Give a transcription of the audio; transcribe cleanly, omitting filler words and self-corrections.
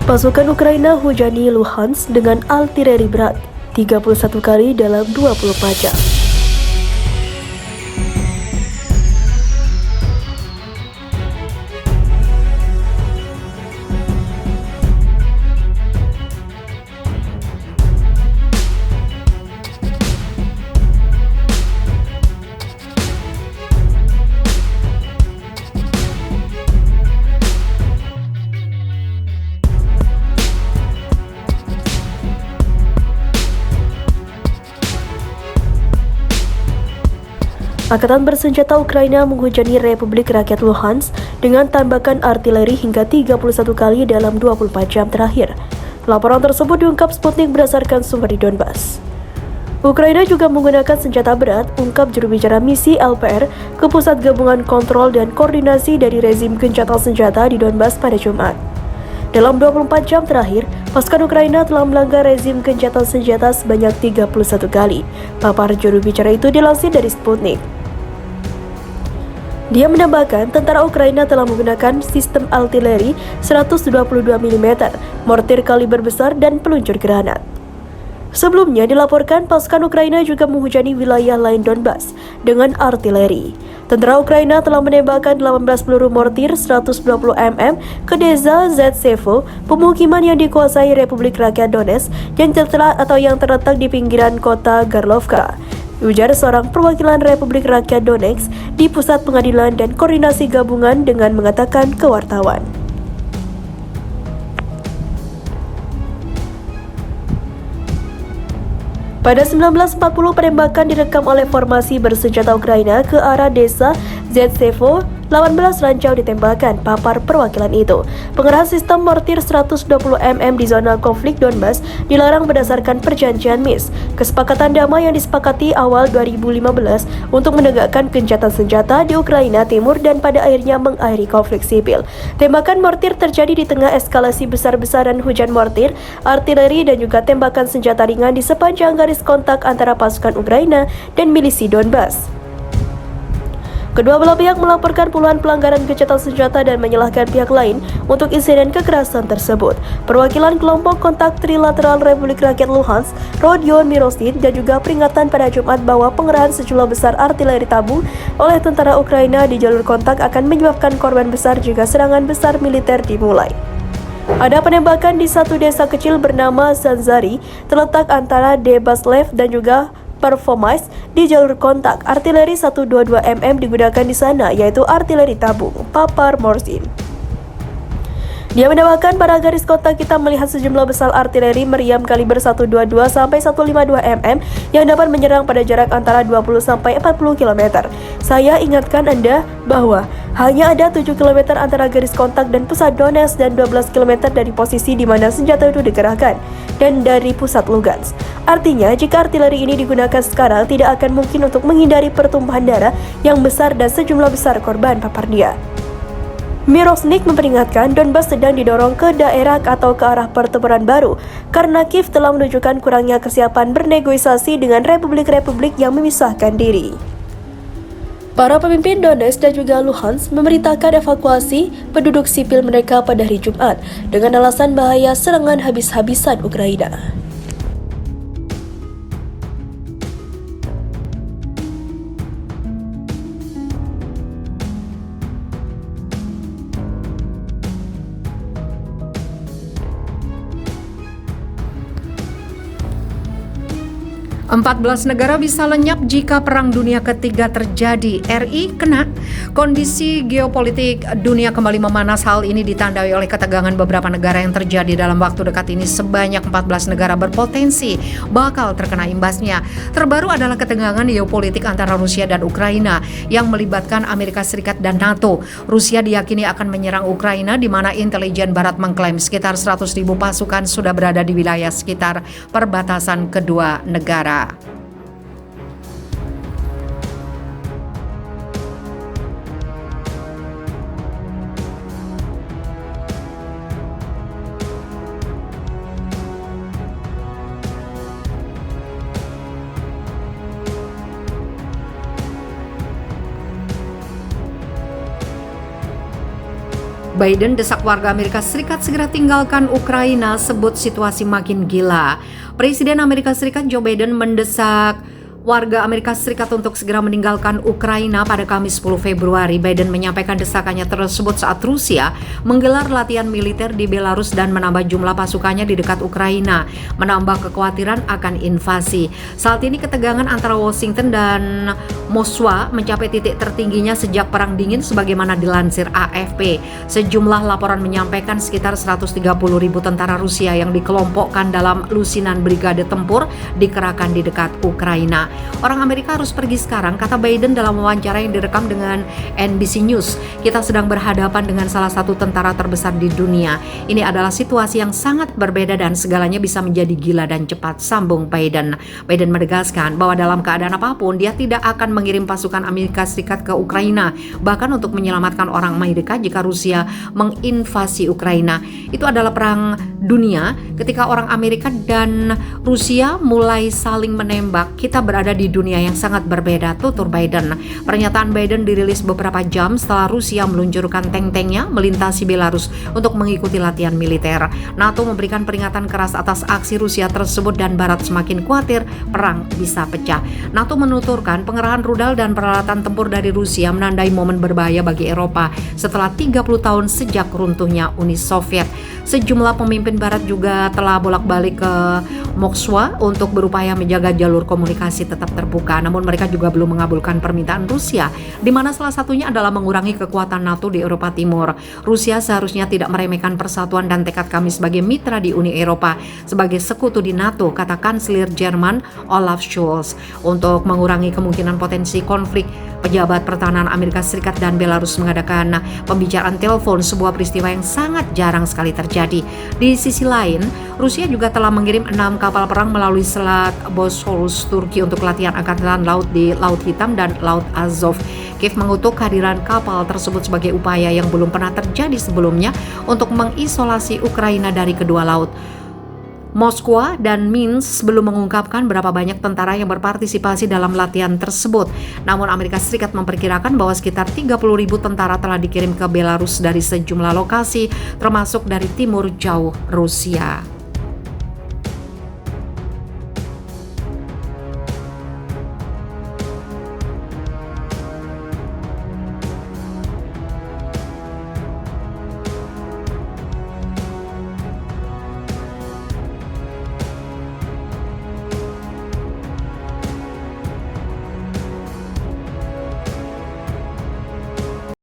Pasukan Ukraina hujani Luhansk dengan artileri berat 31 kali dalam 24 jam. Angkatan bersenjata Ukraina menghujani Republik Rakyat Luhansk dengan tembakan artileri hingga 31 kali dalam 24 jam terakhir. Laporan tersebut diungkap Sputnik berdasarkan sumber di Donbas. Ukraina juga menggunakan senjata berat, ungkap juru bicara misi LPR ke Pusat Gabungan Kontrol dan Koordinasi dari Rezim Gencatan Senjata di Donbas pada Jumat. Dalam 24 jam terakhir, pasukan Ukraina telah melanggar rezim gencatan senjata sebanyak 31 kali. Papar juru bicara itu dilansir dari Sputnik. Dia menambahkan tentara Ukraina telah menggunakan sistem artileri 122 mm, mortir kaliber besar, dan peluncur granat. Sebelumnya dilaporkan pasukan Ukraina juga menghujani wilayah lain Donbas dengan artileri. Tentara Ukraina telah menembakkan 18 peluru mortir 120 mm ke desa Zetsevo, pemukiman yang dikuasai Republik Rakyat Donetsk yang terletak di pinggiran kota Garlovka, ujar seorang perwakilan Republik Rakyat Donetsk di Pusat Pengadilan dan Koordinasi Gabungan dengan mengatakan ke wartawan. Pada 1940, penembakan direkam oleh formasi bersenjata Ukraina ke arah desa Zetsevo. 18 rancau ditembakkan, papar perwakilan itu. Pengerahan sistem mortir 120 mm di zona konflik Donbas dilarang berdasarkan perjanjian Minsk, kesepakatan damai yang disepakati awal 2015 untuk menegakkan gencatan senjata di Ukraina Timur dan pada akhirnya mengakhiri konflik sipil. Tembakan mortir terjadi di tengah eskalasi besar-besaran hujan mortir, artileri, dan juga tembakan senjata ringan di sepanjang garis kontak antara pasukan Ukraina dan milisi Donbas. Kedua belah pihak melaporkan puluhan pelanggaran gencatan senjata dan menyalahkan pihak lain untuk insiden kekerasan tersebut. Perwakilan kelompok kontak trilateral Republik Rakyat Luhansk, Rodion Mirosin, dan juga peringatan pada Jumat bahwa pengerahan sejumlah besar artileri tabung oleh tentara Ukraina di jalur kontak akan menyebabkan korban besar jika serangan besar militer dimulai. Ada penembakan di satu desa kecil bernama Zanzari, terletak antara Debaslev dan juga Performance di jalur kontak. Artileri 122 mm digunakan di sana, yaitu artileri tabung, papar Morsin. Dia menambahkan pada garis kontak kita melihat sejumlah besar artileri meriam kaliber 122 sampai 152 mm yang dapat menyerang pada jarak antara 20 sampai 40 km. Saya ingatkan Anda bahwa hanya ada 7 km antara garis kontak dan pusat Donetsk dan 12 km dari posisi di mana senjata itu dikerahkan dan dari pusat Lugansk. Artinya, jika artileri ini digunakan sekarang, tidak akan mungkin untuk menghindari pertumpahan darah yang besar dan sejumlah besar korban, papar dia. Mirosnik memperingatkan Donbas sedang didorong ke daerah atau ke arah pertempuran baru karena Kiev telah menunjukkan kurangnya kesiapan bernegosiasi dengan republik-republik yang memisahkan diri. Para pemimpin Donetsk dan juga Luhansk memerintahkan evakuasi penduduk sipil mereka pada hari Jumat dengan alasan bahaya serangan habis-habisan Ukraina. Empat 14 negara bisa lenyap jika Perang Dunia Ketiga terjadi. RI kena. Kondisi geopolitik dunia kembali memanas. Hal ini ditandai oleh ketegangan beberapa negara yang terjadi dalam waktu dekat ini. Sebanyak 14 negara berpotensi bakal terkena imbasnya. Terbaru adalah ketegangan geopolitik antara Rusia dan Ukraina yang melibatkan Amerika Serikat dan NATO. Rusia diyakini akan menyerang Ukraina, di mana intelijen Barat mengklaim sekitar 100.000 pasukan sudah berada di wilayah sekitar perbatasan kedua negara. Biden desak warga Amerika Serikat segera tinggalkan Ukraina, sebut situasi makin gila. Presiden Amerika Serikat Joe Biden mendesak warga Amerika Serikat untuk segera meninggalkan Ukraina pada Kamis 10 Februari. Biden menyampaikan desakannya tersebut saat Rusia menggelar latihan militer di Belarus dan menambah jumlah pasukannya di dekat Ukraina, menambah kekhawatiran akan invasi. Saat ini ketegangan antara Washington dan Moskwa mencapai titik tertingginya sejak Perang Dingin sebagaimana dilansir AFP. Sejumlah laporan menyampaikan sekitar 130.000 tentara Rusia yang dikelompokkan dalam lusinan brigade tempur dikerahkan di dekat Ukraina. Orang Amerika harus pergi sekarang, kata Biden dalam wawancara yang direkam dengan NBC News. Kita sedang berhadapan dengan salah satu tentara terbesar di dunia. Ini adalah situasi yang sangat berbeda dan segalanya bisa menjadi gila dan cepat, sambung Biden. Biden menegaskan bahwa dalam keadaan apapun dia tidak akan mengirim pasukan Amerika Serikat ke Ukraina, bahkan untuk menyelamatkan orang Amerika jika Rusia menginvasi Ukraina. Itu adalah perang dunia ketika orang Amerika dan Rusia mulai saling menembak. Kita berada di dunia yang sangat berbeda, tutur Biden. Pernyataan Biden dirilis beberapa jam setelah Rusia meluncurkan tank-tanknya melintasi Belarus untuk mengikuti latihan militer. NATO memberikan peringatan keras atas aksi Rusia tersebut dan Barat semakin khawatir perang bisa pecah. NATO menuturkan pengerahan rudal dan peralatan tempur dari Rusia menandai momen berbahaya bagi Eropa setelah 30 tahun sejak runtuhnya Uni Soviet. Sejumlah pemimpin Barat juga telah bolak-balik ke Moskwa untuk berupaya menjaga jalur komunikasi tetap terbuka, namun mereka juga belum mengabulkan permintaan Rusia, di mana salah satunya adalah mengurangi kekuatan NATO di Eropa Timur. Rusia seharusnya tidak meremehkan persatuan dan tekad kami sebagai mitra di Uni Eropa, sebagai sekutu di NATO, kata Kanselir Jerman Olaf Scholz. Untuk mengurangi kemungkinan potensi konflik, pejabat pertahanan Amerika Serikat dan Belarus mengadakan pembicaraan telepon, sebuah peristiwa yang sangat jarang sekali terjadi. Di sisi lain, Rusia juga telah mengirim 6 kapal perang melalui Selat Bosporus, Turki untuk latihan angkatan laut di Laut Hitam dan Laut Azov. Kiev mengutuk kehadiran kapal tersebut sebagai upaya yang belum pernah terjadi sebelumnya untuk mengisolasi Ukraina dari kedua laut. Moskwa dan Minsk belum mengungkapkan berapa banyak tentara yang berpartisipasi dalam latihan tersebut. Namun Amerika Serikat memperkirakan bahwa sekitar 30.000 tentara telah dikirim ke Belarus dari sejumlah lokasi, termasuk dari timur jauh Rusia.